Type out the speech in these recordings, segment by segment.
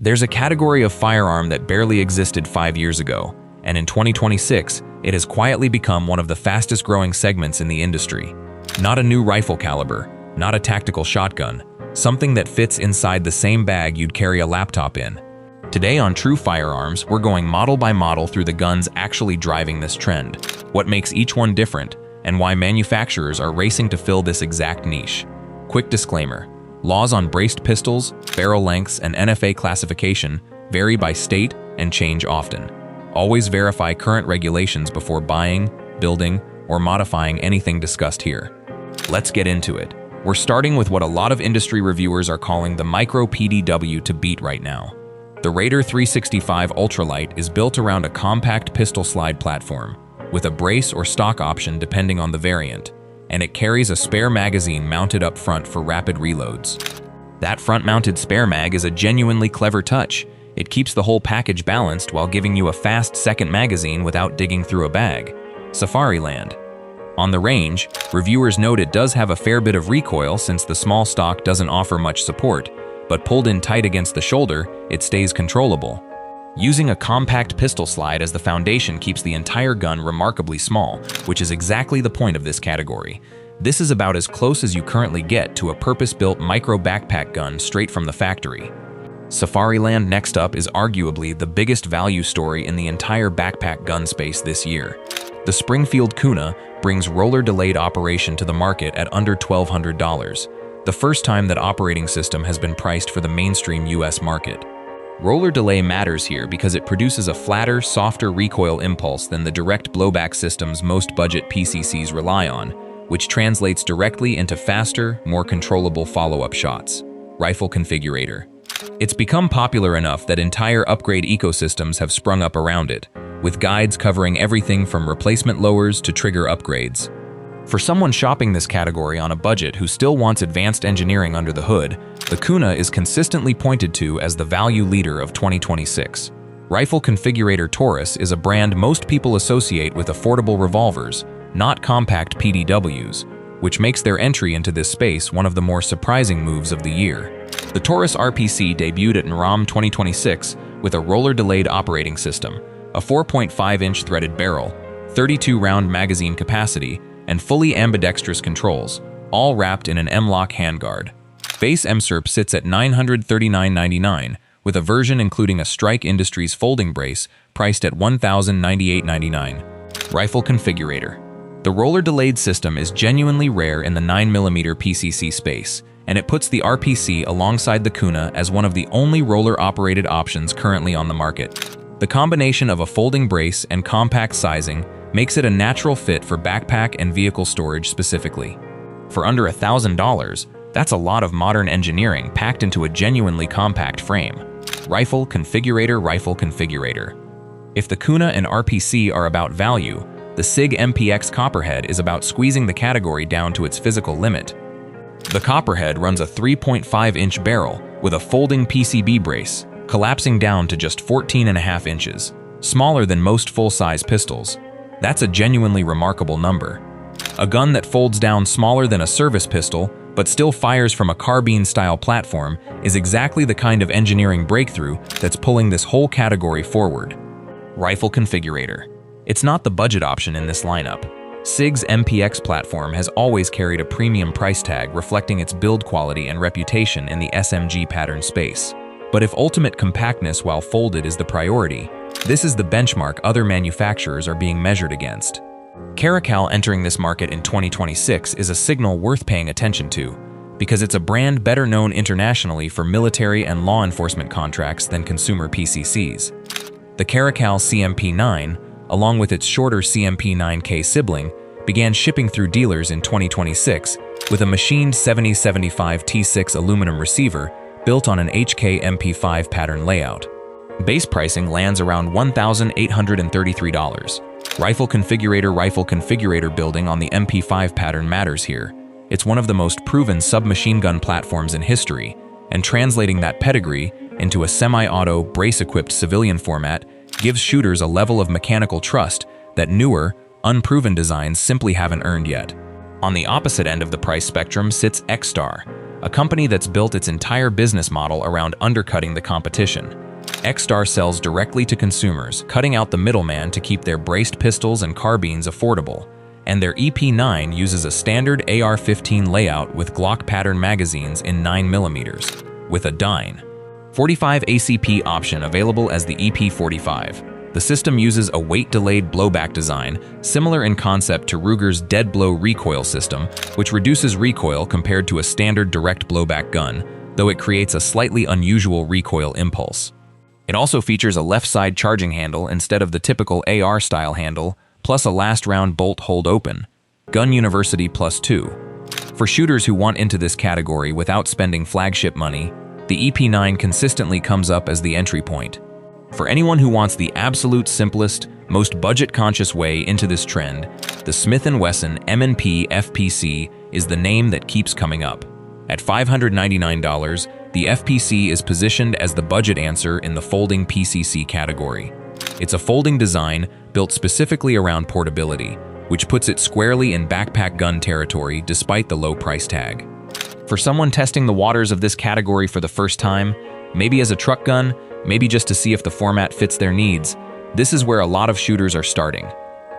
There's a category of firearm that barely existed 5 years ago, and in 2026, it has quietly become one of the fastest growing segments in the industry. Not a new rifle caliber, not a tactical shotgun, something that fits inside the same bag you'd carry a laptop in. Today on True Firearms, we're going model by model through the guns actually driving this trend, what makes each one different, and why manufacturers are racing to fill this exact niche. Quick disclaimer: laws on braced pistols, barrel lengths, and NFA classification vary by state and change often. Always verify current regulations before buying, building, or modifying anything discussed here. Let's get into it. We're starting with what a lot of industry reviewers are calling the micro PDW to beat right now. The Raider 365 Ultralight is built around a compact pistol slide platform, with a brace or stock option depending on the variant, and it carries a spare magazine mounted up front for rapid reloads. That front-mounted spare mag is a genuinely clever touch. It keeps the whole package balanced while giving you a fast second magazine without digging through a bag. Safariland. On the range, reviewers note it does have a fair bit of recoil since the small stock doesn't offer much support, but pulled in tight against the shoulder, it stays controllable. Using a compact pistol slide as the foundation keeps the entire gun remarkably small, which is exactly the point of this category. This is about as close as you currently get to a purpose-built micro backpack gun straight from the factory. Safariland next up is arguably the biggest value story in the entire backpack gun space this year. The Springfield Kuna brings roller-delayed operation to the market at under $1,200, the first time that operating system has been priced for the mainstream US market. Roller delay matters here because it produces a flatter, softer recoil impulse than the direct blowback systems most budget PCCs rely on, which translates directly into faster, more controllable follow-up shots. Rifle configurator. It's become popular enough that entire upgrade ecosystems have sprung up around it, with guides covering everything from replacement lowers to trigger upgrades. For someone shopping this category on a budget who still wants advanced engineering under the hood, the Kuna is consistently pointed to as the value leader of 2026. Rifle Configurator Taurus is a brand most people associate with affordable revolvers, not compact PDWs, which makes their entry into this space one of the more surprising moves of the year. The Taurus RPC debuted at NRAM 2026 with a roller-delayed operating system, a 4.5-inch threaded barrel, 32-round magazine capacity, and fully ambidextrous controls, all wrapped in an M-LOK handguard. Base MSRP sits at $939.99, with a version including a Strike Industries folding brace priced at $1,098.99. Rifle configurator. The roller-delayed system is genuinely rare in the 9mm PCC space, and it puts the RPC alongside the Kuna as one of the only roller-operated options currently on the market. The combination of a folding brace and compact sizing makes it a natural fit for backpack and vehicle storage specifically. For under $1,000, that's a lot of modern engineering packed into a genuinely compact frame. Rifle configurator. If the Kuna and RPC are about value, the SIG MPX Copperhead is about squeezing the category down to its physical limit. The Copperhead runs a 3.5-inch barrel with a folding PCB brace, collapsing down to just 14.5 inches, smaller than most full-size pistols. That's a genuinely remarkable number. A gun that folds down smaller than a service pistol, but still fires from a carbine-style platform, is exactly the kind of engineering breakthrough that's pulling this whole category forward. Rifle configurator. It's not the budget option in this lineup. SIG's MPX platform has always carried a premium price tag reflecting its build quality and reputation in the SMG pattern space. But if ultimate compactness while folded is the priority, this is the benchmark other manufacturers are being measured against. Caracal entering this market in 2026 is a signal worth paying attention to, because it's a brand better known internationally for military and law enforcement contracts than consumer PCCs. The Caracal CMP9, along with its shorter CMP9K sibling, began shipping through dealers in 2026 with a machined 7075 T6 aluminum receiver built on an HK MP5 pattern layout. Base pricing lands around $1,833. Rifle configurator building on the MP5 pattern matters here. It's one of the most proven submachine gun platforms in history, and translating that pedigree into a semi-auto, brace-equipped civilian format gives shooters a level of mechanical trust that newer, unproven designs simply haven't earned yet. On the opposite end of the price spectrum sits X-Star, a company that's built its entire business model around undercutting the competition. X-Star sells directly to consumers, cutting out the middleman to keep their braced pistols and carbines affordable. And their EP9 uses a standard AR-15 layout with Glock pattern magazines in 9mm, with a Dyne 45 ACP option available as the EP45. The system uses a weight-delayed blowback design, similar in concept to Ruger's dead blow recoil system, which reduces recoil compared to a standard direct blowback gun, though it creates a slightly unusual recoil impulse. It also features a left-side charging handle instead of the typical AR-style handle, plus a last-round bolt hold open. Gun University +2. For shooters who want into this category without spending flagship money, the EP9 consistently comes up as the entry point. For anyone who wants the absolute simplest, most budget-conscious way into this trend, the Smith & Wesson M&P FPC is the name that keeps coming up. At $599, the FPC is positioned as the budget answer in the folding PCC category. It's a folding design built specifically around portability, which puts it squarely in backpack gun territory despite the low price tag. For someone testing the waters of this category for the first time, maybe as a truck gun, maybe just to see if the format fits their needs, this is where a lot of shooters are starting.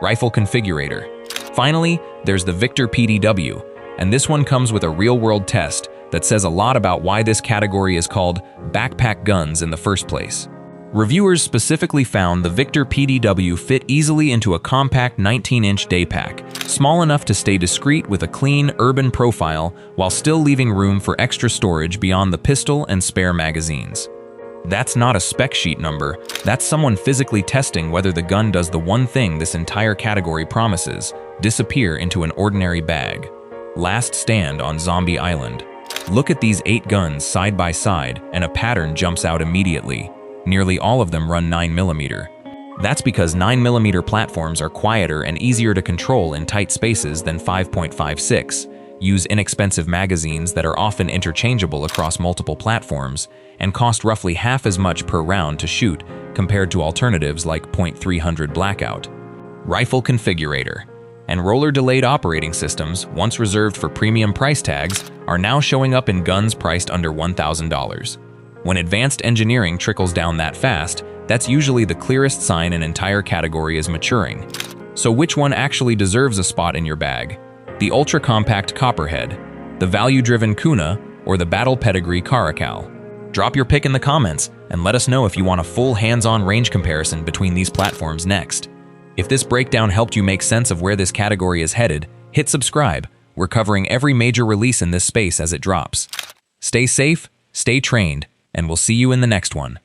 Rifle configurator. Finally, there's the Victor PDW, and this one comes with a real-world test that says a lot about why this category is called backpack guns in the first place. Reviewers specifically found the Victor PDW fit easily into a compact 19-inch day pack, small enough to stay discreet with a clean, urban profile while still leaving room for extra storage beyond the pistol and spare magazines. That's not a spec sheet number, that's someone physically testing whether the gun does the one thing this entire category promises: disappear into an ordinary bag. Last stand on Zombie Island. Look at these 8 guns side by side and a pattern jumps out immediately. Nearly all of them run 9mm. That's because 9mm platforms are quieter and easier to control in tight spaces than 5.56, use inexpensive magazines that are often interchangeable across multiple platforms, and cost roughly half as much per round to shoot compared to alternatives like .300 Blackout. Rifle configurator. And roller-delayed operating systems, once reserved for premium price tags, are now showing up in guns priced under $1,000. When advanced engineering trickles down that fast, that's usually the clearest sign an entire category is maturing. So which one actually deserves a spot in your bag? The ultra-compact Copperhead, the value-driven Kuna, or the battle pedigree Caracal? Drop your pick in the comments and let us know if you want a full hands-on range comparison between these platforms next. If this breakdown helped you make sense of where this category is headed, hit subscribe. We're covering every major release in this space as it drops. Stay safe, stay trained, and we'll see you in the next one.